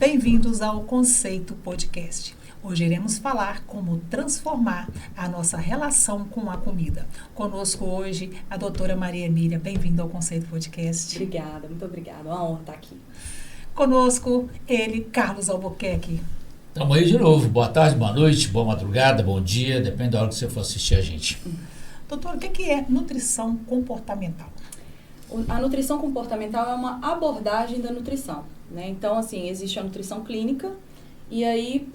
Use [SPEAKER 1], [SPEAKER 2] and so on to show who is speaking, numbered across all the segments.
[SPEAKER 1] Bem-vindos ao Conceito Podcast. Hoje iremos falar como transformar a nossa relação com a comida. Conosco hoje a doutora Maria Emília. Bem-vindo ao Conceito Podcast.
[SPEAKER 2] Obrigada, muito obrigada. É uma honra estar aqui.
[SPEAKER 1] Conosco ele, Carlos Albuquerque.
[SPEAKER 3] Estamos aí de novo. Boa tarde, boa noite, boa madrugada, bom dia. Depende da hora que você for assistir a gente.
[SPEAKER 1] Doutor, o que é nutrição comportamental?
[SPEAKER 2] A nutrição comportamental é uma abordagem da nutrição, né? Então, assim, existe a nutrição clínica e aí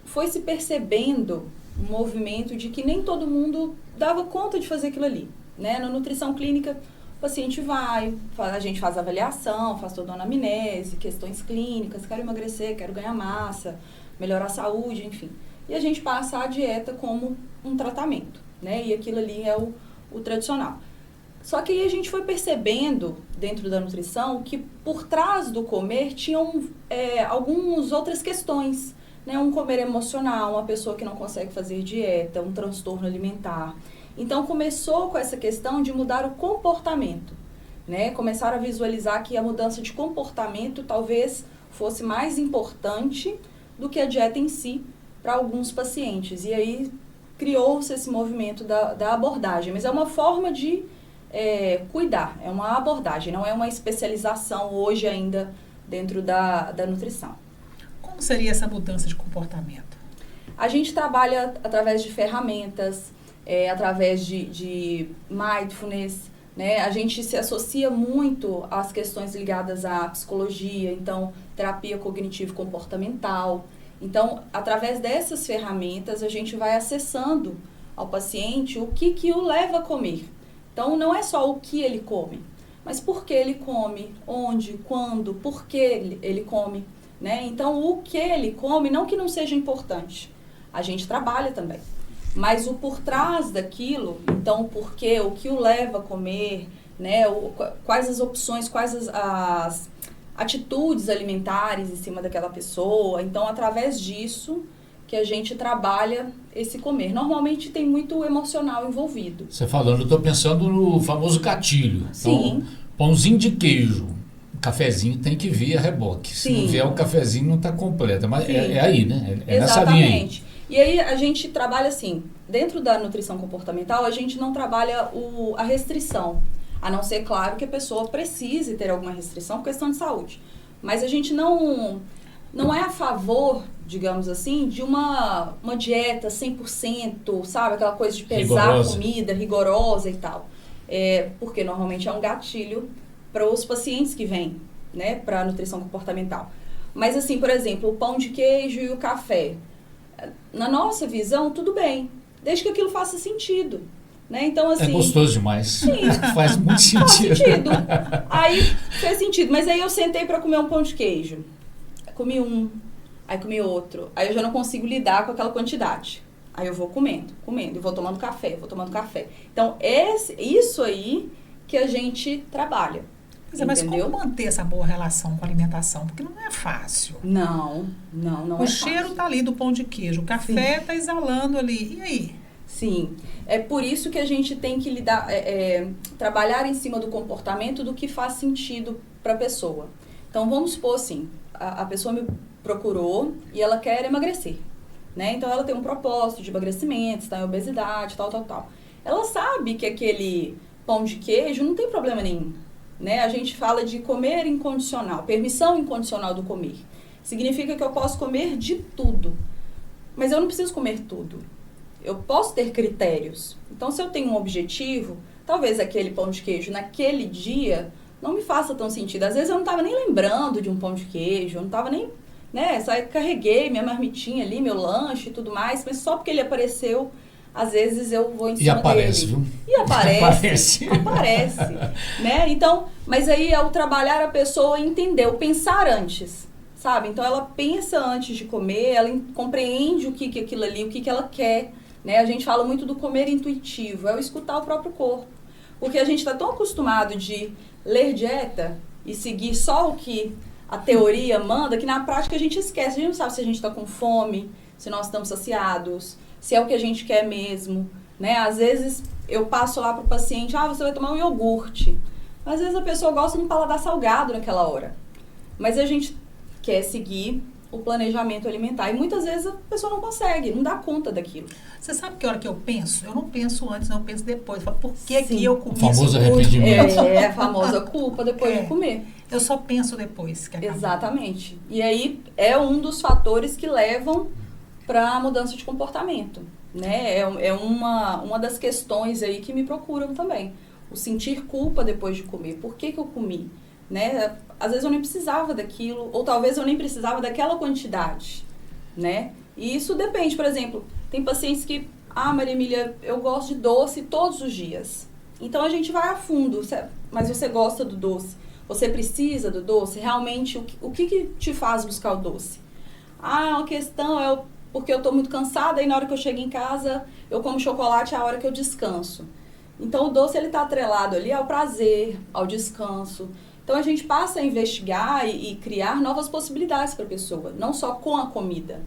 [SPEAKER 2] foi se percebendo um movimento de que nem todo mundo dava conta de fazer aquilo ali, né? Na nutrição clínica, o paciente vai, a gente faz avaliação, faz toda uma anamnese, questões clínicas, quero emagrecer, quero ganhar massa, melhorar a saúde, enfim. E a gente passa a dieta como um tratamento, né? E aquilo ali é o tradicional. Só que aí a gente foi percebendo, dentro da nutrição, que por trás do comer tinham algumas outras questões, né? Um comer emocional, uma pessoa que não consegue fazer dieta, um transtorno alimentar. Então, começou com essa questão de mudar o comportamento, né? Começaram a visualizar que a mudança de comportamento talvez fosse mais importante do que a dieta em si para alguns pacientes. E aí criou-se esse movimento da abordagem, mas é uma forma de cuidar, é uma abordagem, não é uma especialização hoje ainda dentro da nutrição.
[SPEAKER 1] Como seria essa mudança de comportamento?
[SPEAKER 2] A gente trabalha através de ferramentas, através de mindfulness, né? A gente se associa muito às questões ligadas à psicologia, então terapia cognitivo-comportamental. Então, através dessas ferramentas, a gente vai acessando ao paciente o que o leva a comer. Então, não é só o que ele come, mas por que ele come, onde, quando, por que ele come, né? Então, o que ele come, não que não seja importante, a gente trabalha também, mas o por trás daquilo, então, o porquê, o que o leva a comer, né? Quais as opções, quais as atitudes alimentares em cima daquela pessoa. Então, através disso que a gente trabalha esse comer. Normalmente tem muito emocional envolvido.
[SPEAKER 3] Você falando, eu estou pensando no famoso gatilho.
[SPEAKER 2] Sim.
[SPEAKER 3] Então, pãozinho de queijo, um cafezinho tem que vir a reboque. Se
[SPEAKER 2] Sim.
[SPEAKER 3] não vier o cafezinho, não está completa. Mas
[SPEAKER 2] Sim.
[SPEAKER 3] é aí, né? É nessa linha aí.
[SPEAKER 2] Exatamente. E aí a gente trabalha assim, dentro da nutrição comportamental, a gente não trabalha a restrição. A não ser, claro, que a pessoa precise ter alguma restrição por questão de saúde. Mas a gente não é a favor, digamos assim, de uma dieta 100%, sabe? Aquela coisa de pesar
[SPEAKER 3] Rigorosa.
[SPEAKER 2] Comida, rigorosa e tal. Porque normalmente é um gatilho para os pacientes que vêm, né? Para a nutrição comportamental. Mas assim, por exemplo, o pão de queijo e o café. Na nossa visão, tudo bem. Desde que aquilo faça sentido. Né? Então, assim,
[SPEAKER 3] É gostoso demais.
[SPEAKER 2] Sim.
[SPEAKER 3] Faz muito sentido.
[SPEAKER 2] Faz sentido. Aí fez sentido. Mas aí eu sentei para comer um pão de queijo. Comi um, aí comi outro. Aí eu já não consigo lidar com aquela quantidade. Aí eu vou comendo. E vou tomando café. Então, isso aí que a gente trabalha.
[SPEAKER 1] Mas como manter essa boa relação com a alimentação? Porque não é fácil.
[SPEAKER 2] Não
[SPEAKER 1] O
[SPEAKER 2] é
[SPEAKER 1] cheiro
[SPEAKER 2] fácil.
[SPEAKER 1] tá ali do pão de queijo, o café tá exalando ali. E aí?
[SPEAKER 2] Sim, é por isso que a gente tem que trabalhar em cima do comportamento do que faz sentido para a pessoa. Então, vamos supor assim, a pessoa me procurou e ela quer emagrecer, né? Então, ela tem um propósito de emagrecimento, está em obesidade, tal. Ela sabe que aquele pão de queijo não tem problema nenhum, né? A gente fala de comer incondicional, permissão incondicional do comer. Significa que eu posso comer de tudo, mas eu não preciso comer tudo. Eu posso ter critérios. Então, se eu tenho um objetivo, talvez aquele pão de queijo naquele dia não me faça tão sentido. Às vezes eu não estava nem lembrando de um pão de queijo, eu não estava nem, né? Só carreguei minha marmitinha ali, meu lanche e tudo mais, mas só porque ele apareceu, às vezes eu vou em cima dele.
[SPEAKER 3] Aparece, viu?
[SPEAKER 2] E aparece. Né? Então, mas aí é o trabalhar a pessoa entender, o pensar antes, sabe? Então, ela pensa antes de comer, ela compreende o que aquilo ali, o que ela quer, né? A gente fala muito do comer intuitivo, é o escutar o próprio corpo. Porque a gente está tão acostumado de ler dieta e seguir só o que a teoria manda, que na prática a gente esquece. A gente não sabe se a gente está com fome, se nós estamos saciados, se é o que a gente quer mesmo, né? Às vezes eu passo lá para o paciente, você vai tomar um iogurte. Às vezes a pessoa gosta de um paladar salgado naquela hora. Mas a gente quer seguir o planejamento alimentar. E muitas vezes a pessoa não consegue, não dá conta daquilo.
[SPEAKER 1] Você sabe que hora que eu penso? Eu não penso antes, não, eu penso depois. Eu falo, por que
[SPEAKER 2] Sim.
[SPEAKER 1] que eu comi
[SPEAKER 3] O famoso
[SPEAKER 1] isso tudo?
[SPEAKER 3] arrependimento.
[SPEAKER 2] É a famosa culpa depois de comer.
[SPEAKER 1] Eu só penso depois que acabou.
[SPEAKER 2] Exatamente. E aí é um dos fatores que levam para a mudança de comportamento, né? É uma das questões aí que me procuram também. O sentir culpa depois de comer. Por que que eu comi? Né? Às vezes eu nem precisava daquilo, ou talvez eu nem precisava daquela quantidade, né? E isso depende, por exemplo, tem pacientes que, Maria Emília, eu gosto de doce todos os dias. Então a gente vai a fundo, mas você gosta do doce? Você precisa do doce? Realmente, o que te faz buscar o doce? Uma questão é porque eu estou muito cansada e na hora que eu chego em casa, eu como chocolate a hora que eu descanso. Então o doce ele está atrelado ali ao prazer, ao descanso. Então a gente passa a investigar e criar novas possibilidades para a pessoa, não só com a comida.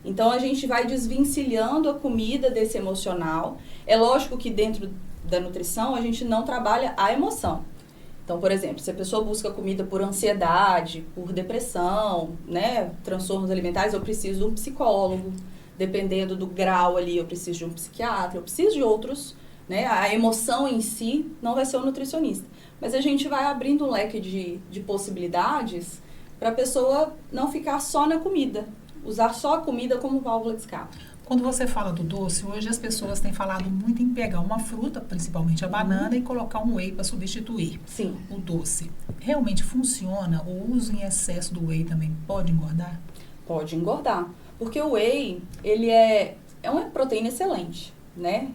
[SPEAKER 2] Então a gente vai desvencilhando a comida desse emocional. É lógico que dentro da nutrição a gente não trabalha a emoção. Então, por exemplo, se a pessoa busca comida por ansiedade, por depressão, né, transtornos alimentares, eu preciso de um psicólogo. Dependendo do grau ali, eu preciso de um psiquiatra, eu preciso de outros, né? A emoção em si não vai ser o nutricionista. Mas a gente vai abrindo um leque de possibilidades para a pessoa não ficar só na comida. Usar só a comida como válvula de escape.
[SPEAKER 1] Quando você fala do doce, hoje as pessoas têm falado muito em pegar uma fruta, principalmente a banana, e colocar um whey para substituir o doce. Realmente funciona? O uso em excesso do whey também pode engordar? Pode
[SPEAKER 2] engordar. Porque o whey, ele é uma proteína excelente, né?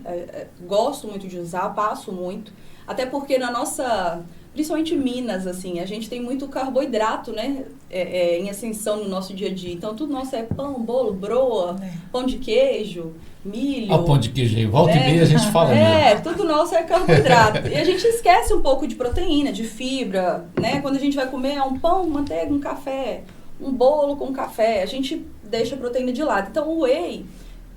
[SPEAKER 2] Gosto muito de usar, passo muito. Até porque na nossa, principalmente em Minas, assim, a gente tem muito carboidrato, né? Em ascensão no nosso dia a dia. Então, tudo nosso é pão, bolo, broa, pão de queijo, milho.
[SPEAKER 3] O pão de queijo aí, volta e meia a gente fala mesmo.
[SPEAKER 2] Tudo nosso é carboidrato. E a gente esquece um pouco de proteína, de fibra, né? Quando a gente vai comer um pão, manteiga, um café, um bolo com café, a gente deixa a proteína de lado. Então, o whey,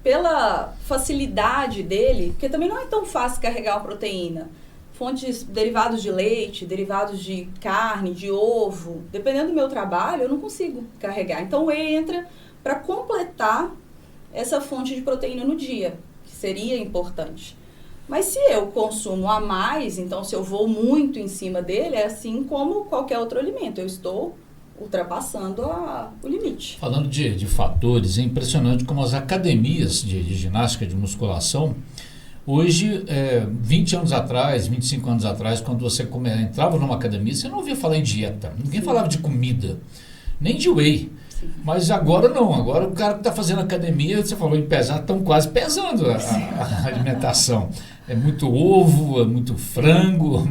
[SPEAKER 2] pela facilidade dele, porque também não é tão fácil carregar uma proteína. Fontes, derivados de leite, derivados de carne, de ovo. Dependendo do meu trabalho, eu não consigo carregar. Então, o whey entra para completar essa fonte de proteína no dia, que seria importante. Mas se eu consumo a mais, então se eu vou muito em cima dele, é assim como qualquer outro alimento. Eu estou ultrapassando o limite.
[SPEAKER 3] Falando de fatores, é impressionante como as academias de ginástica, de musculação, hoje, 20 anos atrás, 25 anos atrás, quando você entrava numa academia, você não ouvia falar em dieta. Ninguém falava de comida, nem de whey. Sim. Mas agora não. Agora o cara que está fazendo academia, você falou em pesar, estão quase pesando a alimentação. É muito ovo, é muito frango,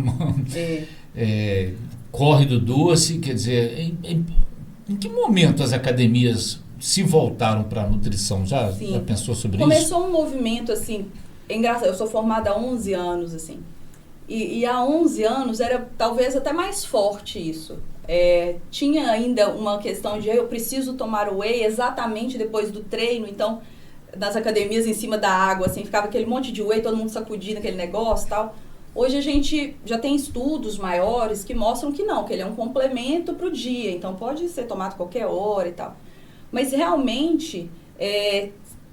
[SPEAKER 3] corre do doce. Quer dizer, em que momento as academias se voltaram para a nutrição? Já pensou sobre isso?
[SPEAKER 2] Começou um movimento assim. É engraçado, eu sou formada há 11 anos, assim. E há 11 anos era talvez até mais forte isso. Tinha ainda uma questão de eu preciso tomar o whey exatamente depois do treino. Então, nas academias em cima da água, assim, ficava aquele monte de whey, todo mundo sacudindo aquele negócio e tal. Hoje a gente já tem estudos maiores que mostram que não, que ele é um complemento para o dia. Então, pode ser tomado qualquer hora e tal. Mas realmente...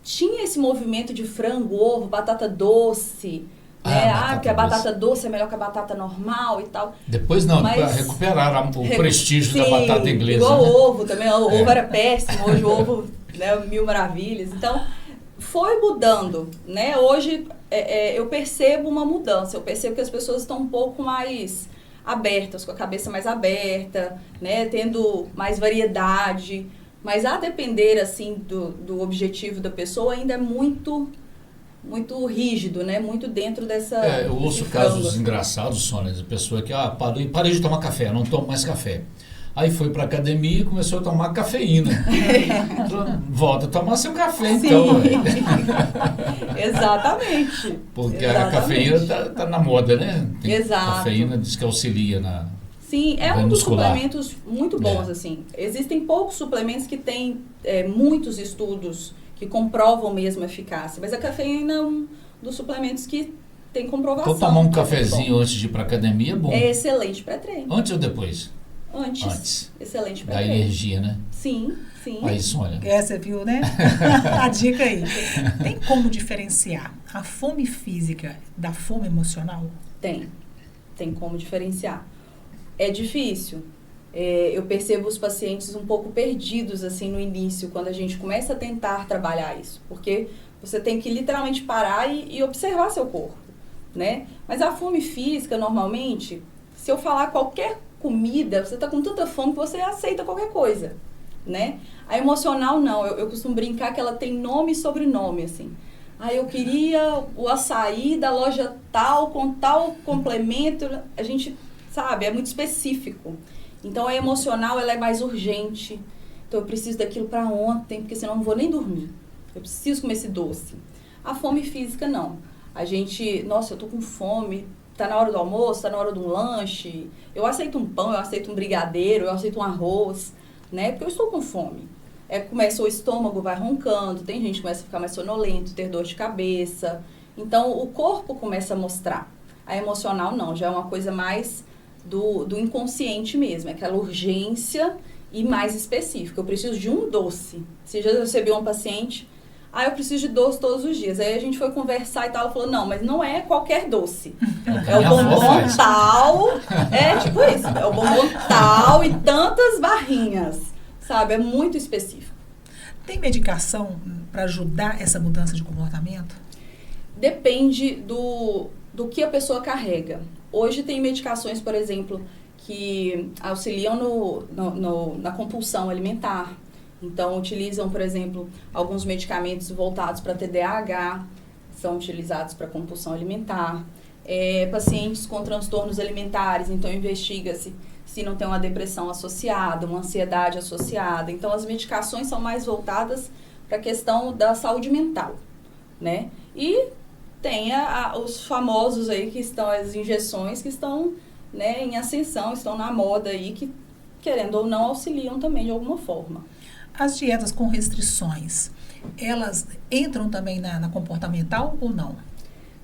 [SPEAKER 2] tinha esse movimento de frango, ovo, batata doce, porque a batata doce é melhor que a batata normal e tal.
[SPEAKER 3] Depois não, para recuperar o prestígio da batata inglesa.
[SPEAKER 2] Igual o ovo também, o ovo era péssimo, hoje o ovo, né, mil maravilhas. Então, foi mudando, né? Hoje eu percebo uma mudança, eu percebo que as pessoas estão um pouco mais abertas, com a cabeça mais aberta, né, tendo mais variedade. Mas a depender, assim, do objetivo da pessoa, ainda é muito, muito rígido, né? Muito dentro dessa...
[SPEAKER 3] eu ouço casos engraçados, Sônia, de pessoa que, parei de tomar café, não tomo mais café. Aí foi para academia e começou a tomar cafeína. Volta a tomar seu café, então.
[SPEAKER 2] Exatamente.
[SPEAKER 3] Porque a cafeína tá na moda, né?
[SPEAKER 2] Exato.
[SPEAKER 3] Cafeína diz que auxilia na...
[SPEAKER 2] Sim, é um dos suplementos muito bons, assim. Existem poucos suplementos que têm muitos estudos que comprovam mesmo a eficácia, mas a cafeína é um dos suplementos que tem comprovação.
[SPEAKER 3] Então tomar um cafezinho antes de ir para academia é bom.
[SPEAKER 2] É excelente para treino.
[SPEAKER 3] Antes ou depois?
[SPEAKER 2] Antes. Excelente
[SPEAKER 3] Da
[SPEAKER 2] pré-treino.
[SPEAKER 3] energia, né?
[SPEAKER 2] Sim.
[SPEAKER 3] Aí, Sônia.
[SPEAKER 1] Você viu, né? A dica aí. Tem como diferenciar a fome física da fome emocional?
[SPEAKER 2] Tem como diferenciar. É difícil. Eu percebo os pacientes um pouco perdidos, assim, no início, quando a gente começa a tentar trabalhar isso. Porque você tem que literalmente parar e observar seu corpo, né? Mas a fome física, normalmente, se eu falar qualquer comida, você tá com tanta fome que você aceita qualquer coisa, né? A emocional, não. Eu costumo brincar que ela tem nome e sobrenome, assim. Eu queria o açaí da loja tal, com tal complemento. A gente, sabe, é muito específico. Então, a emocional, ela é mais urgente. Então, eu preciso daquilo para ontem, porque senão eu não vou nem dormir. Eu preciso comer esse doce. A fome física, não. A gente, nossa, eu tô com fome, tá na hora do almoço, tá na hora de um lanche. Eu aceito um pão, eu aceito um brigadeiro, eu aceito um arroz, né? Porque eu estou com fome. Começa o estômago, vai roncando, tem gente que começa a ficar mais sonolento, ter dor de cabeça. Então, o corpo começa a mostrar. A emocional, não, já é uma coisa mais do inconsciente mesmo, é aquela urgência e mais específica. Eu preciso de um doce. Se já recebi uma paciente, eu preciso de doce todos os dias. Aí a gente foi conversar e tal, ela falou, não, mas não é qualquer doce. É o bombom tal, tipo isso, é o bombom tal e tantas barrinhas, sabe? É muito específico.
[SPEAKER 1] Tem medicação para ajudar essa mudança de comportamento?
[SPEAKER 2] Depende do que a pessoa carrega. Hoje tem medicações, por exemplo, que auxiliam na compulsão alimentar. Então, utilizam, por exemplo, alguns medicamentos voltados para TDAH, são utilizados para compulsão alimentar. Pacientes com transtornos alimentares, então investiga-se se não tem uma depressão associada, uma ansiedade associada. Então, as medicações são mais voltadas para a questão da saúde mental, né? E tem os famosos aí, que estão as injeções, que estão, né, em ascensão, estão na moda aí, que, querendo ou não, auxiliam também de alguma forma.
[SPEAKER 1] As dietas com restrições, elas entram também na comportamental ou não?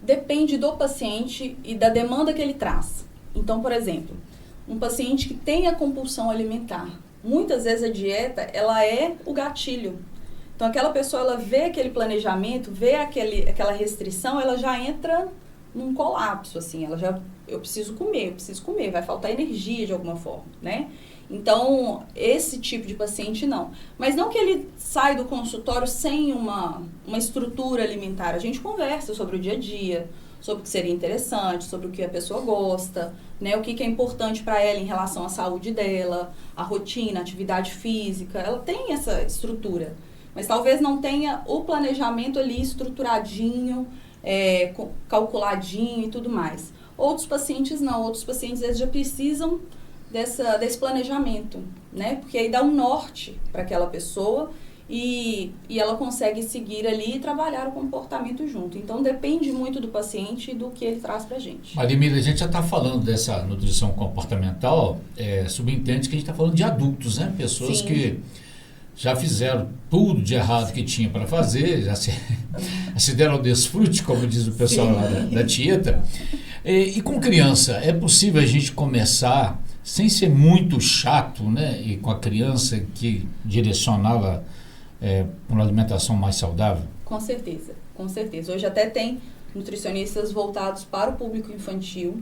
[SPEAKER 2] Depende do paciente e da demanda que ele traz. Então, por exemplo, um paciente que tem a compulsão alimentar, muitas vezes a dieta, ela é o gatilho. Então, aquela pessoa, ela vê aquele planejamento, vê aquela restrição, ela já entra num colapso, assim, eu preciso comer, vai faltar energia de alguma forma, né? Então, esse tipo de paciente não. Mas não que ele sai do consultório sem uma estrutura alimentar. A gente conversa sobre o dia a dia, sobre o que seria interessante, sobre o que a pessoa gosta, né? O que é importante para ela em relação à saúde dela, a rotina, a atividade física. Ela tem essa estrutura, mas talvez não tenha o planejamento ali estruturadinho, calculadinho e tudo mais. Outros pacientes não. Outros pacientes, eles já precisam desse planejamento, né? Porque aí dá um norte para aquela pessoa e ela consegue seguir ali e trabalhar o comportamento junto. Então, depende muito do paciente e do que ele traz pra gente.
[SPEAKER 3] Maria Emília, a gente já está falando dessa nutrição comportamental, subentende que a gente está falando de adultos, né? Pessoas
[SPEAKER 2] Sim.
[SPEAKER 3] que já fizeram tudo de errado que tinha para fazer, já se deram ao desfrute, como diz o pessoal lá da Tieta. E com criança, é possível a gente começar sem ser muito chato, né? E com a criança que direcionava para uma alimentação mais saudável?
[SPEAKER 2] Com certeza, com certeza. Hoje até tem nutricionistas voltados para o público infantil,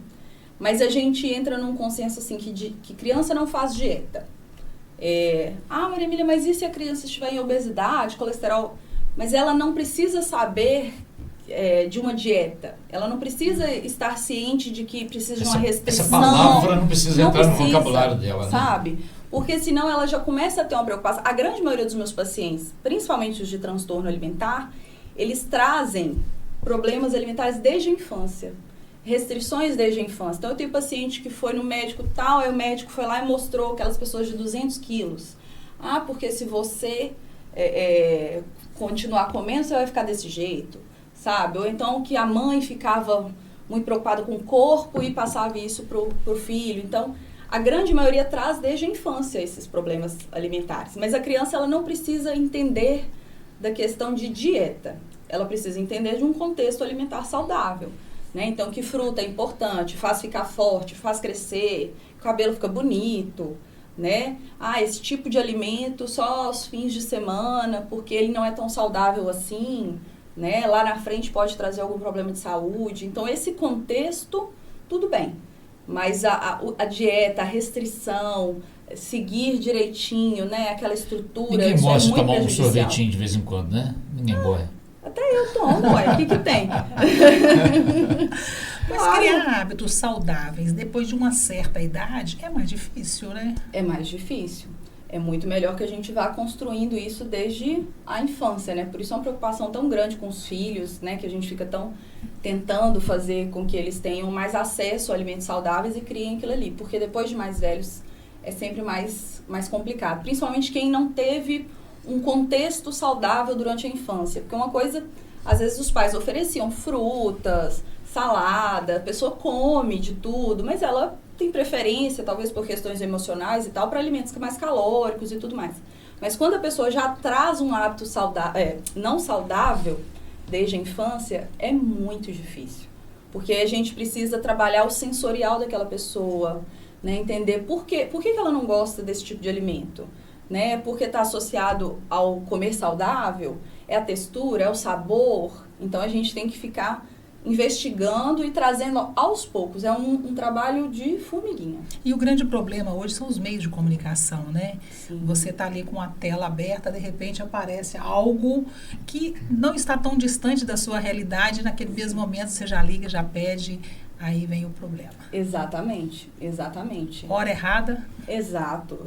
[SPEAKER 2] mas a gente entra num consenso assim que criança não faz dieta. Maria Emília, mas e se a criança estiver em obesidade, colesterol? Mas ela não precisa saber de uma dieta. Ela não precisa estar ciente de que precisa de uma restrição.
[SPEAKER 3] Essa palavra não precisa entrar no vocabulário dela, né?
[SPEAKER 2] Sabe? Porque senão ela já começa a ter uma preocupação. A grande maioria dos meus pacientes, principalmente os de transtorno alimentar, eles trazem problemas alimentares desde a infância. Restrições desde a infância. Então, eu tenho paciente que foi no médico tal, aí o médico foi lá e mostrou aquelas pessoas de 200 quilos. Porque se você continuar comendo, você vai ficar desse jeito, sabe? Ou então que a mãe ficava muito preocupada com o corpo e passava isso pro filho. Então, a grande maioria traz desde a infância esses problemas alimentares. Mas a criança, ela não precisa entender da questão de dieta. Ela precisa entender de um contexto alimentar saudável, né? Então, que fruta é importante, faz ficar forte, faz crescer, o cabelo fica bonito, né? Ah, esse tipo de alimento só aos fins de semana, porque ele não é tão saudável assim, né? Lá na frente pode trazer algum problema de saúde. Então, esse contexto, tudo bem. Mas a dieta, a restrição, seguir direitinho, né? Aquela estrutura...
[SPEAKER 3] Ninguém
[SPEAKER 2] isso
[SPEAKER 3] gosta
[SPEAKER 2] é
[SPEAKER 3] de
[SPEAKER 2] muito
[SPEAKER 3] tomar um
[SPEAKER 2] prejudicial.
[SPEAKER 3] sorvetinho de vez em quando, né? Ninguém gosta.
[SPEAKER 2] Até eu tomo, ué. O que tem?
[SPEAKER 1] Mas
[SPEAKER 2] Claro.
[SPEAKER 1] criar hábitos saudáveis depois de uma certa idade é mais difícil, né?
[SPEAKER 2] É mais difícil. É muito melhor que a gente vá construindo isso desde a infância, né? Por isso é uma preocupação tão grande com os filhos, né? Que a gente fica tão tentando fazer com que eles tenham mais acesso a alimentos saudáveis e criem aquilo ali. Porque depois de mais velhos é sempre mais complicado. Principalmente quem não teve um contexto saudável durante a infância. Porque uma coisa, às vezes os pais ofereciam frutas, salada, a pessoa come de tudo, mas ela tem preferência, talvez por questões emocionais e tal, para alimentos mais calóricos e tudo mais. Mas quando a pessoa já traz um hábito não saudável desde a infância, é muito difícil. Porque a gente precisa trabalhar o sensorial daquela pessoa, né? Entender por que ela não gosta desse tipo de alimento. Né? Porque está associado ao comer saudável, é a textura, é o sabor. Então a gente tem que ficar investigando e trazendo aos poucos. É um trabalho de formiguinha.
[SPEAKER 1] E o grande problema hoje são os meios de comunicação, né?
[SPEAKER 2] Sim.
[SPEAKER 1] Você está ali com a tela aberta, de repente aparece algo que não está tão distante da sua realidade, naquele mesmo momento você já liga, já pede, aí vem o problema.
[SPEAKER 2] Exatamente, exatamente.
[SPEAKER 1] Hora errada.
[SPEAKER 2] Exato.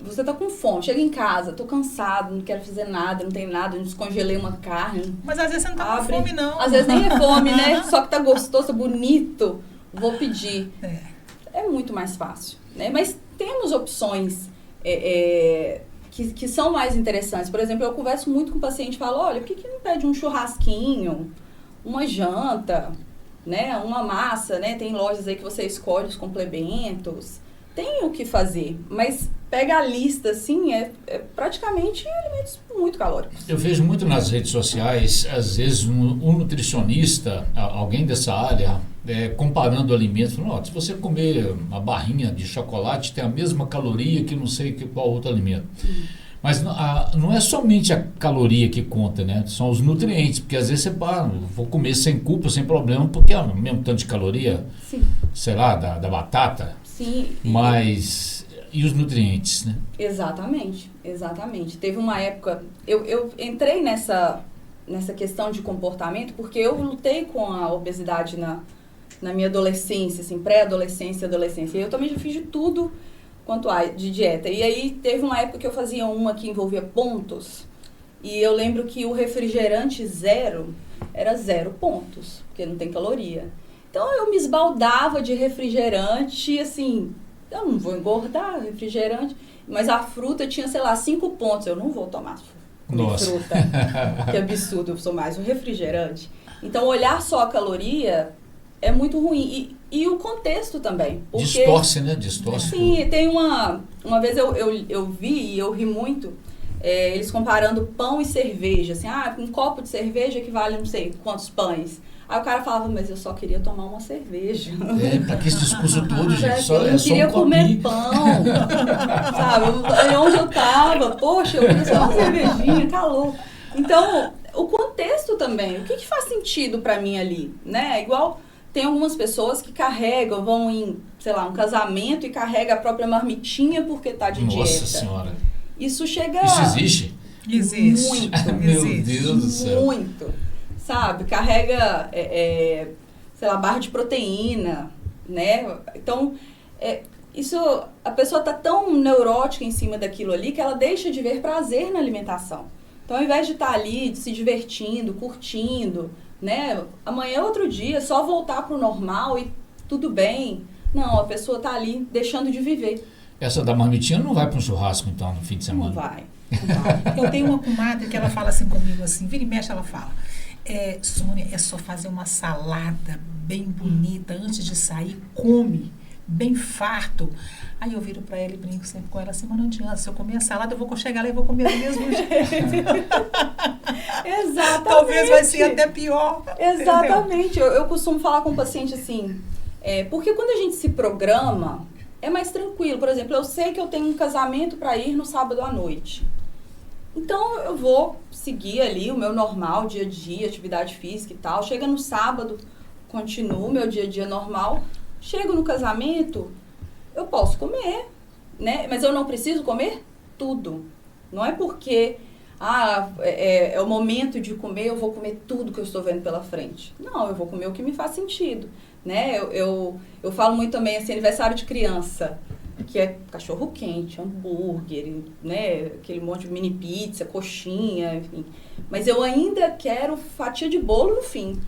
[SPEAKER 2] Você tá com fome, chega em casa, tô cansado, não quero fazer nada, não tenho nada, descongelei uma carne.
[SPEAKER 1] Mas às vezes você não está com fome, não.
[SPEAKER 2] Às vezes nem é fome, né? Só que tá gostoso, bonito, vou pedir. É muito mais fácil, né? Mas temos opções que são mais interessantes. Por exemplo, eu converso muito com o paciente e falo, olha, por que não pede um churrasquinho, uma janta, né? Uma massa, né? Tem lojas aí que você escolhe os complementos. Tem o que fazer, mas pega a lista, assim, é praticamente alimentos muito calóricos.
[SPEAKER 3] Eu vejo muito nas redes sociais, às vezes um nutricionista, alguém dessa área, comparando alimentos, falando, ó, se você comer uma barrinha de chocolate, tem a mesma caloria que não sei qual outro alimento. Mas não é somente a caloria que conta, né? São os nutrientes, porque às vezes você vou comer sem culpa, sem problema, porque é o mesmo tanto de caloria,
[SPEAKER 2] Sim.
[SPEAKER 3] sei lá, da batata.
[SPEAKER 2] Sim.
[SPEAKER 3] Mas e os nutrientes, né?
[SPEAKER 2] Exatamente, exatamente. Teve uma época, eu entrei nessa questão de comportamento porque eu lutei com a obesidade na minha adolescência, assim, pré-adolescência e adolescência. E eu também já fiz de tudo quanto de dieta. E aí teve uma época que eu fazia uma que envolvia pontos. E eu lembro que o refrigerante zero era 0 pontos, porque não tem caloria. Então eu me esbaldava de refrigerante, assim, eu não vou engordar refrigerante, mas a fruta tinha, sei lá, 5 pontos, eu não vou tomar fruta, que absurdo, eu sou mais um refrigerante. Então olhar só a caloria é muito ruim, e o contexto também. Porque,
[SPEAKER 3] distorce, né? Distorce.
[SPEAKER 2] Sim, tudo. Tem uma vez eu vi e eu ri muito, eles comparando pão e cerveja, assim, um copo de cerveja equivale a não sei quantos pães. Aí o cara falava, mas eu só queria tomar uma cerveja.
[SPEAKER 3] Pra que esse discurso todo, gente?
[SPEAKER 2] Eu não queria comer pão, sabe? Onde eu tava, poxa, eu queria só uma cervejinha, calor. Então, o contexto também, o que faz sentido pra mim ali, né? Igual tem algumas pessoas que vão em, sei lá, um casamento e carregam a própria marmitinha porque tá de dieta.
[SPEAKER 3] Nossa Senhora.
[SPEAKER 2] Isso
[SPEAKER 3] existe?
[SPEAKER 1] Existe.
[SPEAKER 2] Muito.
[SPEAKER 3] Meu Deus do céu.
[SPEAKER 2] Muito. Sabe? Carrega, sei lá, barra de proteína, né? Então, isso, a pessoa tá tão neurótica em cima daquilo ali que ela deixa de ver prazer na alimentação. Então, ao invés de estar ali, se divertindo, curtindo, né? Amanhã é outro dia, só voltar pro normal e tudo bem. Não, a pessoa tá ali deixando de viver.
[SPEAKER 3] Essa da marmitinha não vai para um churrasco, então, no fim de semana?
[SPEAKER 2] Não vai.
[SPEAKER 1] Eu tenho uma comadre que ela fala assim comigo, assim, vira e mexe, ela fala, Sônia, é só fazer uma salada bem bonita antes de sair, come, bem farto. Aí eu viro pra ela e brinco sempre com ela assim, mas não adianta, se eu comer a salada, eu vou chegar lá e vou comer do mesmo jeito.
[SPEAKER 2] Exatamente.
[SPEAKER 1] Talvez vai ser até pior.
[SPEAKER 2] Exatamente. Eu costumo falar com o paciente assim, porque quando a gente se programa, é mais tranquilo. Por exemplo, eu sei que eu tenho um casamento para ir no sábado à noite. Então, eu vou seguir ali o meu normal, dia a dia, atividade física e tal. Chega no sábado, continuo meu dia a dia normal. Chego no casamento, eu posso comer, né? Mas eu não preciso comer tudo. Não é porque é o momento de comer, eu vou comer tudo que eu estou vendo pela frente. Não, eu vou comer o que me faz sentido, né? Eu falo muito também, assim, aniversário de criança, que é cachorro quente, hambúrguer, né? Aquele monte de mini pizza, coxinha, enfim. Mas eu ainda quero fatia de bolo no fim.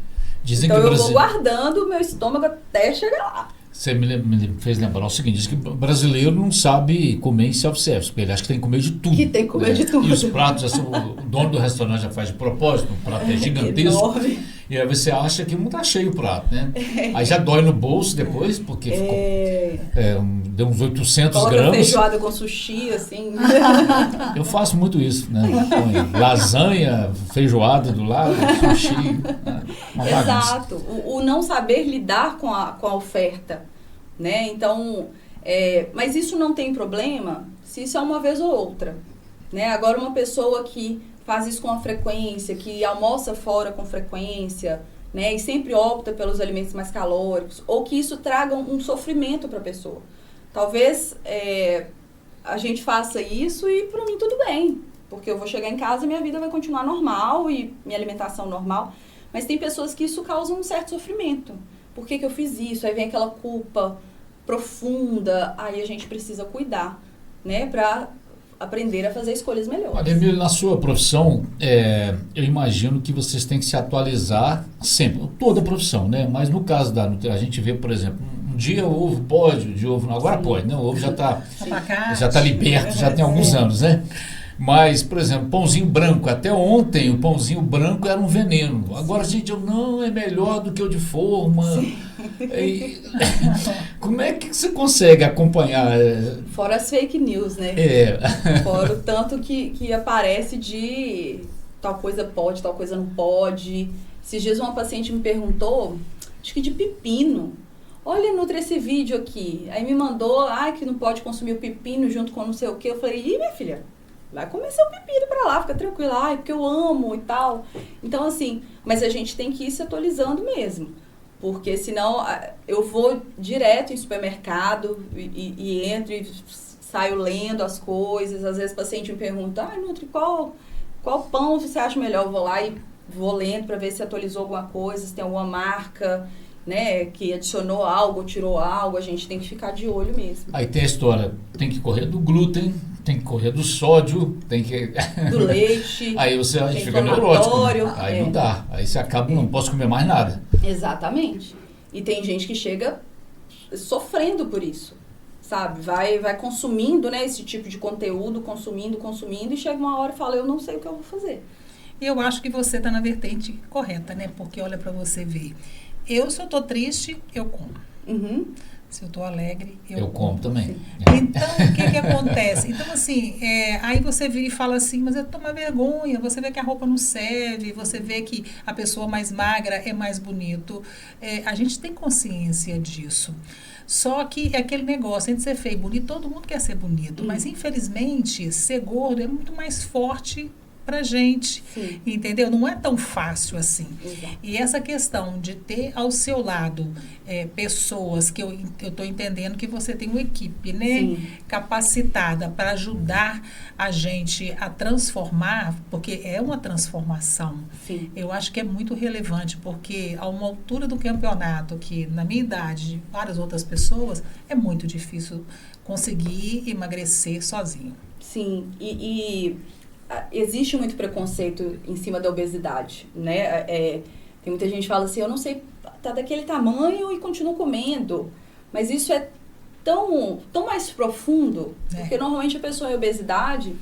[SPEAKER 3] Dizem
[SPEAKER 2] então
[SPEAKER 3] que
[SPEAKER 2] eu vou guardando o meu estômago até chegar lá.
[SPEAKER 3] Você me fez lembrar o seguinte, diz que o brasileiro não sabe comer em self-service, porque ele acha que tem que comer de tudo.
[SPEAKER 2] Que tem que comer de tudo.
[SPEAKER 3] E os pratos, assim, o dono do restaurante já faz de propósito, o prato é gigantesco.
[SPEAKER 2] Enorme.
[SPEAKER 3] E aí você acha que não tá cheio o prato, né? Aí já dói no bolso depois, porque deu uns 800
[SPEAKER 2] Coloca
[SPEAKER 3] gramas.
[SPEAKER 2] feijoada com sushi, assim.
[SPEAKER 3] Eu faço muito isso, né? Põe lasanha, feijoada do lado, sushi. Né? Uma
[SPEAKER 2] Exato. O não saber lidar com a oferta, né? Então, mas isso não tem problema se isso é uma vez ou outra, né? Agora, uma pessoa que faz isso com a frequência, que almoça fora com frequência, né? E sempre opta pelos alimentos mais calóricos, ou que isso traga um sofrimento para a pessoa. Talvez a gente faça isso e para mim tudo bem, porque eu vou chegar em casa e minha vida vai continuar normal e minha alimentação normal. Mas tem pessoas que isso causa um certo sofrimento. Por que eu fiz isso? Aí vem aquela culpa profunda, aí a gente precisa cuidar, né? Para aprender a fazer escolhas melhores.
[SPEAKER 3] Ademir, na sua profissão, eu imagino que vocês têm que se atualizar sempre, toda a profissão, né? Mas no caso a gente vê, por exemplo, um dia o ovo pode, de ovo não, agora pode, né? O ovo já está liberto, já tem alguns anos, né? Mas, por exemplo, pãozinho branco, até ontem o pãozinho branco era um veneno. Agora, gente, não é melhor do que o de forma. Como é que você consegue acompanhar?
[SPEAKER 2] Fora as fake news, né? Fora o tanto que aparece de tal coisa pode, tal coisa não pode. Esses dias uma paciente me perguntou, acho que de pepino. Olha, nutre esse vídeo aqui. Aí me mandou, que não pode consumir o pepino junto com não sei o quê. Eu falei, minha filha, vai comer seu pepino pra lá, fica tranquila, porque eu amo e tal. Então, assim, mas a gente tem que ir se atualizando mesmo. Porque senão eu vou direto em supermercado e entro e saio lendo as coisas. Às vezes o paciente me pergunta, Nutri, qual pão você acha melhor? Eu vou lá e vou lendo para ver se atualizou alguma coisa, se tem alguma marca, né, que adicionou algo, tirou algo. A gente tem que ficar de olho mesmo.
[SPEAKER 3] Aí tem a história, tem que correr do glúten, tem que correr do sódio, tem que...
[SPEAKER 2] do leite.
[SPEAKER 3] Aí a gente fica neurótico, né? Aí não dá, aí você acaba, não posso comer mais nada.
[SPEAKER 2] Exatamente. E tem gente que chega sofrendo por isso, sabe? Vai consumindo, né, esse tipo de conteúdo, consumindo, e chega uma hora e fala, eu não sei o que eu vou fazer.
[SPEAKER 1] Eu acho que você está na vertente correta, né? Porque olha para você ver. Se eu tô triste, eu como.
[SPEAKER 2] Uhum.
[SPEAKER 1] Se eu tô alegre, eu
[SPEAKER 3] como também.
[SPEAKER 1] Então, o que acontece? Então, assim, aí você vira e fala assim, mas eu tô uma vergonha, você vê que a roupa não serve, você vê que a pessoa mais magra é mais bonito. A gente tem consciência disso. Só que é aquele negócio, entre ser feio e bonito, todo mundo quer ser bonito. Mas, infelizmente, ser gordo é muito mais forte pra gente,
[SPEAKER 2] sim,
[SPEAKER 1] entendeu? Não é tão fácil assim.
[SPEAKER 2] Exato.
[SPEAKER 1] E essa questão de ter ao seu lado pessoas que eu estou entendendo que você tem uma equipe, né,
[SPEAKER 2] sim,
[SPEAKER 1] capacitada para ajudar a gente a transformar, porque é uma transformação.
[SPEAKER 2] Sim.
[SPEAKER 1] Eu acho que é muito relevante, porque a uma altura do campeonato, que na minha idade, várias outras pessoas, é muito difícil conseguir emagrecer sozinho.
[SPEAKER 2] Sim, e existe muito preconceito em cima da obesidade, né? Tem muita gente que fala assim, eu não sei, tá daquele tamanho e continuo comendo. Mas isso é tão mais profundo, porque normalmente a pessoa em obesidade,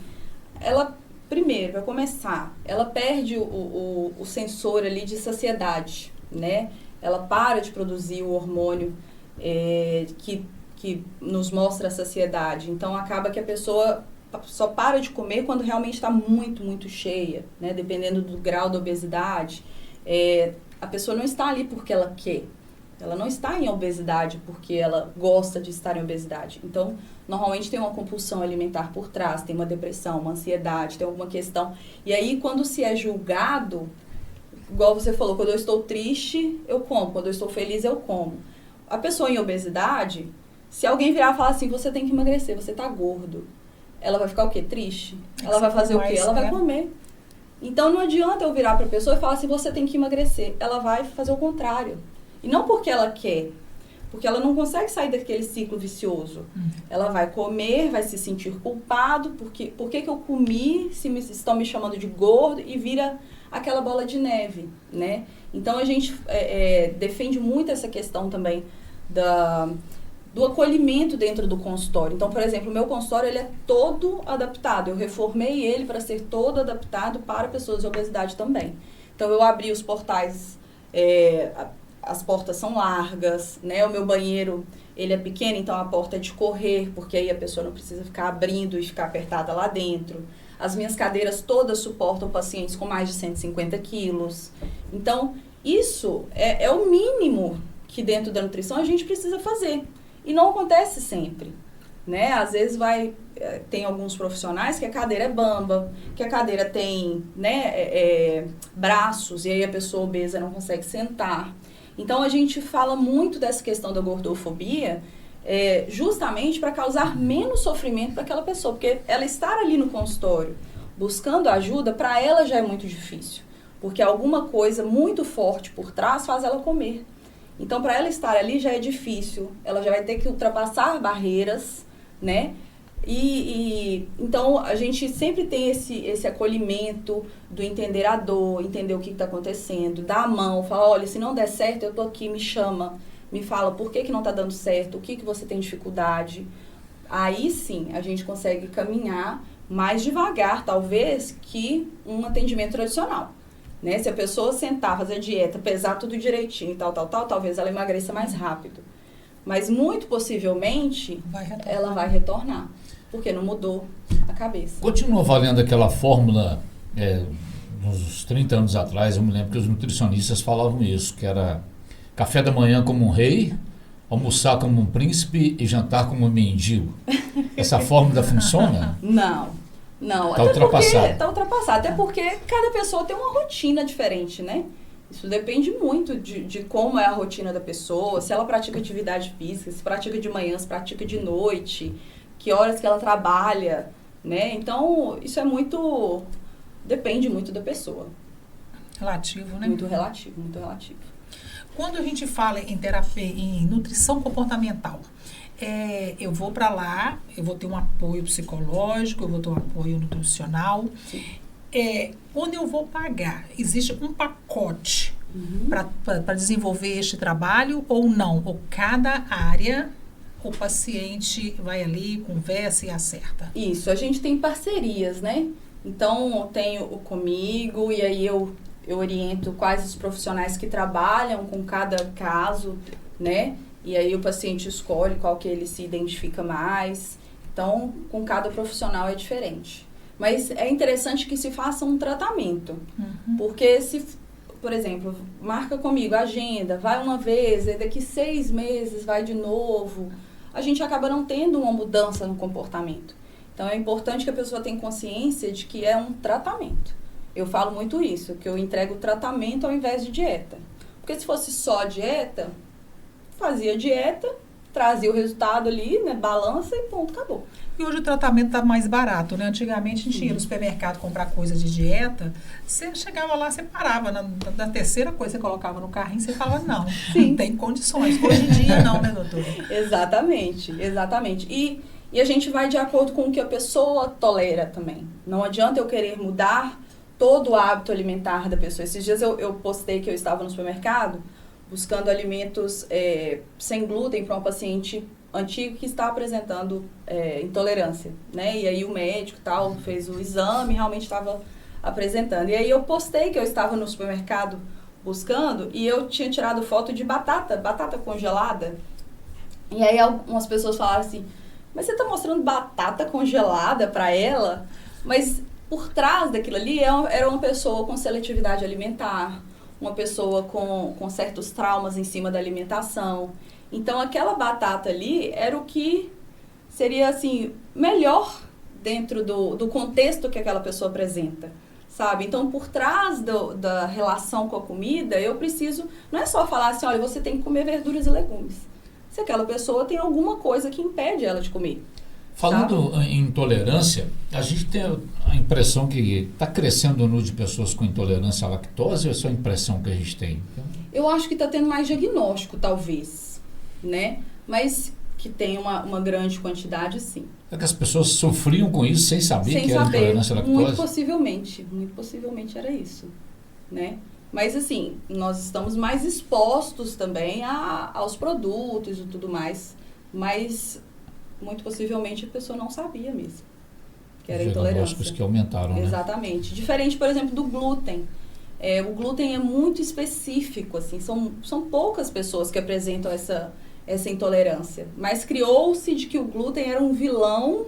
[SPEAKER 2] ela, primeiro, vai começar, ela perde o sensor ali de saciedade, né? Ela para de produzir o hormônio que nos mostra a saciedade. Então, acaba que a pessoa só para de comer quando realmente está muito, muito cheia, né? Dependendo do grau da obesidade. A pessoa não está ali porque ela quer, Ela não está em obesidade porque ela gosta de estar em obesidade. Então, normalmente tem uma compulsão alimentar por trás, tem uma depressão, uma ansiedade, tem alguma questão. E aí, quando se é julgado, igual você falou, quando eu estou triste, eu como. Quando eu estou feliz, eu como. A pessoa em obesidade, se alguém virar e falar assim, você tem que emagrecer, você está gordo, ela vai ficar o quê? Triste? Ela vai fazer o quê? Ela vai comer. Então, não adianta eu virar para a pessoa e falar assim, você tem que emagrecer. Ela vai fazer o contrário. E não porque ela quer, porque ela não consegue sair daquele ciclo vicioso. Ela vai comer, vai se sentir culpado, porque por que eu comi, estão me chamando de gordo, e vira aquela bola de neve, né? Então, a gente defende muito essa questão também do acolhimento dentro do consultório. Então, por exemplo, o meu consultório ele é todo adaptado. Eu reformei ele para ser todo adaptado para pessoas de obesidade também. Então, eu abri os portais, as portas são largas, né? O meu banheiro, ele é pequeno, então a porta é de correr, porque aí a pessoa não precisa ficar abrindo e ficar apertada lá dentro. As minhas cadeiras todas suportam pacientes com mais de 150 quilos. Então, isso é o mínimo que dentro da nutrição a gente precisa fazer. E não acontece sempre, né? Às vezes tem alguns profissionais que a cadeira é bamba, que a cadeira tem, né, braços, e aí a pessoa obesa não consegue sentar. Então, a gente fala muito dessa questão da gordofobia justamente para causar menos sofrimento para aquela pessoa, porque ela estar ali no consultório buscando ajuda, para ela já é muito difícil, porque alguma coisa muito forte por trás faz ela comer. Então, para ela estar ali já é difícil, ela já vai ter que ultrapassar barreiras, né? Então, a gente sempre tem esse acolhimento do entender a dor, entender o que está acontecendo, dar a mão, falar, olha, se não der certo, eu tô aqui, me chama, me fala por que não está dando certo, o que você tem dificuldade. Aí sim, a gente consegue caminhar mais devagar, talvez, que um atendimento tradicional. Né? Se a pessoa sentar, fazer dieta, pesar tudo direitinho e tal, talvez ela emagreça mais rápido. Mas muito possivelmente ela vai retornar, porque não mudou a cabeça.
[SPEAKER 3] Continua valendo aquela fórmula, uns 30 anos atrás, eu me lembro que os nutricionistas falavam isso, que era café da manhã como um rei, almoçar como um príncipe e jantar como um mendigo. Essa fórmula funciona?
[SPEAKER 2] Não,
[SPEAKER 3] está ultrapassado.
[SPEAKER 2] Está ultrapassado, até porque cada pessoa tem uma rotina diferente, né? Isso depende muito de como é a rotina da pessoa, se ela pratica atividade física, se pratica de manhã, se pratica de noite, que horas que ela trabalha, né? Então, isso depende muito da pessoa.
[SPEAKER 1] Relativo, né?
[SPEAKER 2] Muito relativo, muito relativo.
[SPEAKER 1] Quando a gente fala em terapia, em nutrição comportamental, eu vou para lá, eu vou ter um apoio psicológico, eu vou ter um apoio nutricional. Onde eu vou pagar? Existe um pacote para desenvolver este trabalho ou não? Ou cada área, o paciente vai ali, conversa e acerta?
[SPEAKER 2] Isso, a gente tem parcerias, né? Então, tenho o Comigo, e aí eu oriento quais os profissionais que trabalham com cada caso, né? E aí o paciente escolhe qual que ele se identifica mais. Então, com cada profissional é diferente. Mas é interessante que se faça um tratamento. Porque se, por exemplo, marca comigo, agenda, vai uma vez, e daqui 6 meses vai de novo, a gente acaba não tendo uma mudança no comportamento. Então, é importante que a pessoa tenha consciência de que é um tratamento. Eu falo muito isso, que eu entrego tratamento ao invés de dieta. Porque se fosse só dieta, fazia dieta, trazia o resultado ali, né, balança e ponto, acabou.
[SPEAKER 1] E hoje o tratamento está mais barato, né? Antigamente a gente ia no supermercado comprar coisa de dieta, você chegava lá, você parava na terceira coisa que você colocava no carrinho, você falava, não tem condições. Hoje em dia não, né, doutora?
[SPEAKER 2] Exatamente. E a gente vai de acordo com o que a pessoa tolera também. Não adianta eu querer mudar todo o hábito alimentar da pessoa. Esses dias eu postei que eu estava no supermercado buscando alimentos sem glúten para uma paciente antiga que está apresentando intolerância, né? E aí o médico tal fez o exame e realmente estava apresentando. E aí eu postei que eu estava no supermercado buscando e eu tinha tirado foto de batata congelada. E aí algumas pessoas falaram assim, mas você está mostrando batata congelada para ela? Mas por trás daquilo ali era uma pessoa com seletividade alimentar, uma pessoa com certos traumas em cima da alimentação. Então, aquela batata ali era o que seria, assim, melhor dentro do contexto que aquela pessoa apresenta, sabe? Então, por trás da relação com a comida, eu preciso, não é só falar assim, olha, você tem que comer verduras e legumes. Se aquela pessoa tem alguma coisa que impede ela de comer.
[SPEAKER 3] Falando em intolerância, a gente tem a impressão que está crescendo o número de pessoas com intolerância à lactose, ou é só a impressão que a gente tem?
[SPEAKER 2] Eu acho que está tendo mais diagnóstico, talvez, né? Mas que tem uma grande quantidade, sim.
[SPEAKER 3] É que as pessoas sofriam com isso sem saber que era intolerância à lactose?
[SPEAKER 2] Muito possivelmente era isso, né? Mas, assim, nós estamos mais expostos também aos produtos e tudo mais, mas muito possivelmente a pessoa não sabia mesmo que era intolerância.
[SPEAKER 3] Que aumentaram, né?
[SPEAKER 2] Exatamente. Diferente, por exemplo, do glúten. O glúten é muito específico, assim, são poucas pessoas que apresentam essa intolerância. Mas criou-se de que o glúten era um vilão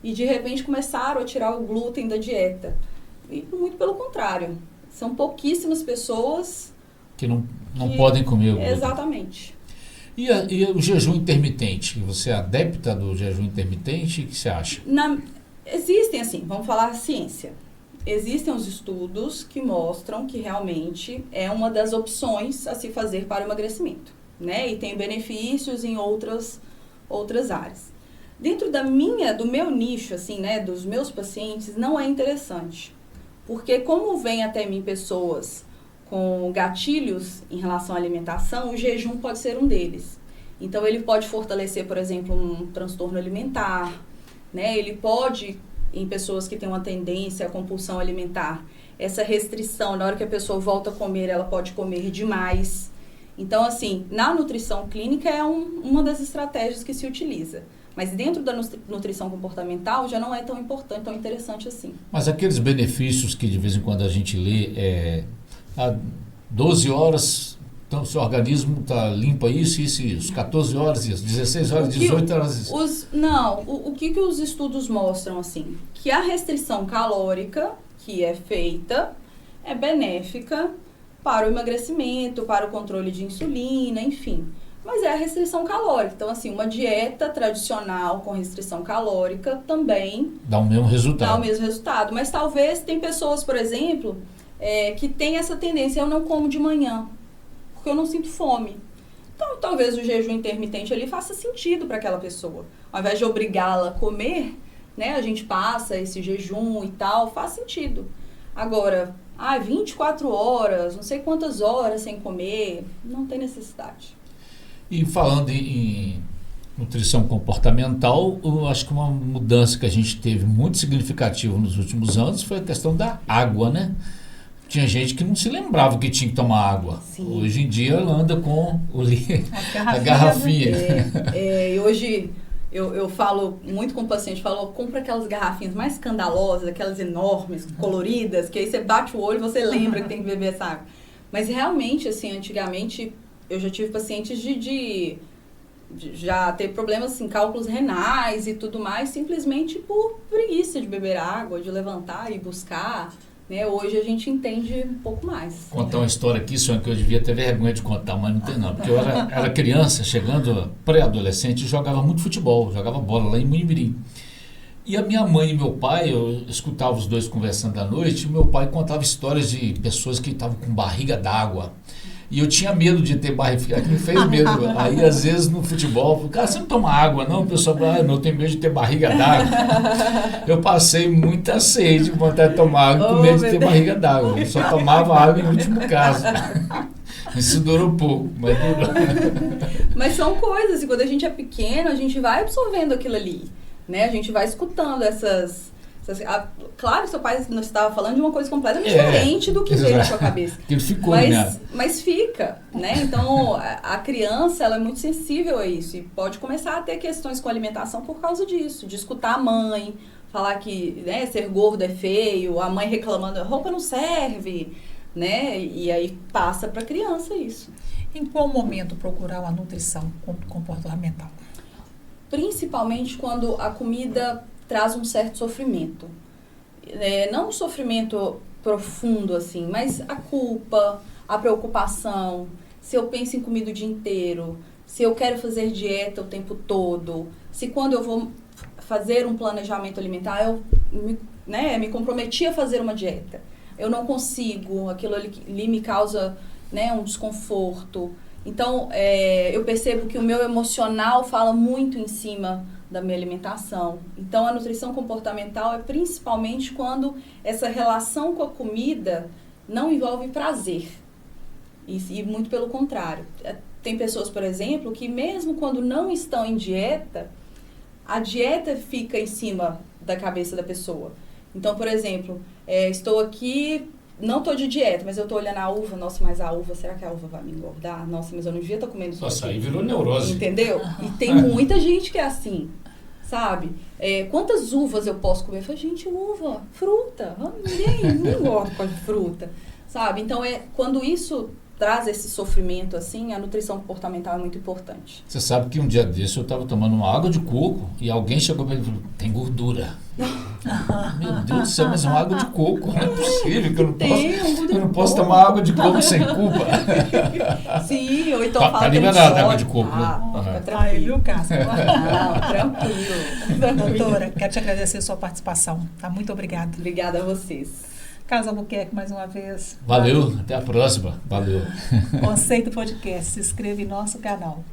[SPEAKER 2] e, de repente, começaram a tirar o glúten da dieta. E muito pelo contrário. São pouquíssimas pessoas
[SPEAKER 3] que não podem comer o glúten.
[SPEAKER 2] Exatamente.
[SPEAKER 3] E o jejum intermitente? Você é adepta do jejum intermitente? O que você acha?
[SPEAKER 2] Existem, assim, vamos falar ciência. Existem os estudos que mostram que realmente é uma das opções a se fazer para o emagrecimento, né? E tem benefícios em outras áreas. Dentro do meu nicho, assim, né, dos meus pacientes, não é interessante. Porque como vem até mim pessoas com gatilhos em relação à alimentação, o jejum pode ser um deles. Então, ele pode fortalecer, por exemplo, um transtorno alimentar, né? Ele pode, em pessoas que têm uma tendência à compulsão alimentar, essa restrição, na hora que a pessoa volta a comer, ela pode comer demais. Então, assim, na nutrição clínica é uma das estratégias que se utiliza. Mas dentro da nutrição comportamental já não é tão importante, tão interessante assim.
[SPEAKER 3] Mas aqueles benefícios que de vez em quando a gente lê, há 12 horas, então o seu organismo está limpo, isso, 14 horas, isso, 16 horas, 18 horas, isso.
[SPEAKER 2] O que os estudos mostram, assim? Que a restrição calórica que é feita é benéfica para o emagrecimento, para o controle de insulina, enfim. Mas é a restrição calórica. Então, assim, uma dieta tradicional com restrição calórica também
[SPEAKER 3] dá o mesmo
[SPEAKER 2] resultado. Mas talvez tem pessoas, por exemplo, que tem essa tendência, eu não como de manhã, porque eu não sinto fome. Então, talvez o jejum intermitente ali faça sentido para aquela pessoa. Ao invés de obrigá-la a comer, né, a gente passa esse jejum e tal, faz sentido. Agora, 24 horas, não sei quantas horas sem comer, não tem necessidade.
[SPEAKER 3] E falando em nutrição comportamental, eu acho que uma mudança que a gente teve muito significativa nos últimos anos foi a questão da água, né? Tinha gente que não se lembrava que tinha que tomar água. Sim. Hoje em dia ela anda com a garrafinha.
[SPEAKER 2] E hoje eu falo muito com o paciente, compra aquelas garrafinhas mais escandalosas, aquelas enormes, coloridas, que aí você bate o olho e você lembra que tem que beber essa água. Mas realmente, assim, antigamente eu já tive pacientes de já ter problemas, assim, cálculos renais e tudo mais, simplesmente por preguiça de beber água, de levantar e buscar, né? Hoje a gente entende um pouco mais.
[SPEAKER 3] Contar uma história aqui, só que eu devia ter vergonha de contar, mas não tem não, porque eu era criança, chegando pré-adolescente, jogava muito futebol, jogava bola lá em Munimirim. E a minha mãe e meu pai, eu escutava os dois conversando à noite, e meu pai contava histórias de pessoas que estavam com barriga d'água. E eu tinha medo de ter barriga, que me fez medo. Aí, às vezes, no futebol, cara, você não toma água, não? O pessoal fala, não, eu tenho medo de ter barriga d'água. Eu passei muita sede com vontade de tomar água, com medo de ter barriga d'água. Eu só tomava água em último caso. Isso durou pouco, mas durou.
[SPEAKER 2] Mas são coisas, e quando a gente é pequeno, a gente vai absorvendo aquilo ali, né? A gente vai escutando claro que seu pai não estava falando de uma coisa completamente diferente do que veio na sua cabeça.
[SPEAKER 3] Ele ficou,
[SPEAKER 2] mas fica, né? Então, a criança, ela é muito sensível a isso e pode começar a ter questões com a alimentação por causa disso, de escutar a mãe, falar que, né, ser gordo é feio, a mãe reclamando, a roupa não serve, né? E aí passa para a criança isso.
[SPEAKER 1] Em qual momento procurar uma nutrição comportamental?
[SPEAKER 2] Principalmente quando a comida traz um certo sofrimento. Não um sofrimento profundo, assim, mas a culpa, a preocupação, se eu penso em comida o dia inteiro, se eu quero fazer dieta o tempo todo, se quando eu vou fazer um planejamento alimentar, eu me comprometi a fazer uma dieta. Eu não consigo, aquilo ali me causa, né, um desconforto. Então, eu percebo que o meu emocional fala muito em cima da minha alimentação. Então, a nutrição comportamental é principalmente quando essa relação com a comida não envolve prazer. E muito pelo contrário. Tem pessoas, por exemplo, que mesmo quando não estão em dieta, a dieta fica em cima da cabeça da pessoa. Então, por exemplo, estou aqui, não estou de dieta, mas eu estou olhando a uva. Nossa, mas a uva, será que a uva vai me engordar? Nossa, mas eu não devia estar comendo isso.
[SPEAKER 3] Nossa, aí virou neurose.
[SPEAKER 2] Entendeu? E tem muita gente que é assim, sabe? Quantas uvas eu posso comer? Eu falo, gente, uva, fruta. Ninguém engorda com a fruta, sabe? Então, quando isso traz esse sofrimento, assim, a nutrição comportamental é muito importante.
[SPEAKER 3] Você sabe que um dia desse eu estava tomando uma água de coco e alguém chegou para mim e falou, tem gordura. Meu Deus do céu, mas é uma água de coco. Não é possível que eu não posso tomar água de coco sem culpa.
[SPEAKER 2] Sim, ou então
[SPEAKER 3] Tá liberada a água de coco.
[SPEAKER 2] Fica tranquilo.
[SPEAKER 1] Aí, viu, Cássia?
[SPEAKER 2] Não, tranquilo.
[SPEAKER 1] Doutora, quero te agradecer a sua participação. Tá? Muito obrigada.
[SPEAKER 2] Obrigada a vocês.
[SPEAKER 1] Carlos Albuquerque, mais uma vez.
[SPEAKER 3] Valeu, até a próxima. Valeu.
[SPEAKER 1] Conceito Podcast, se inscreva em nosso canal.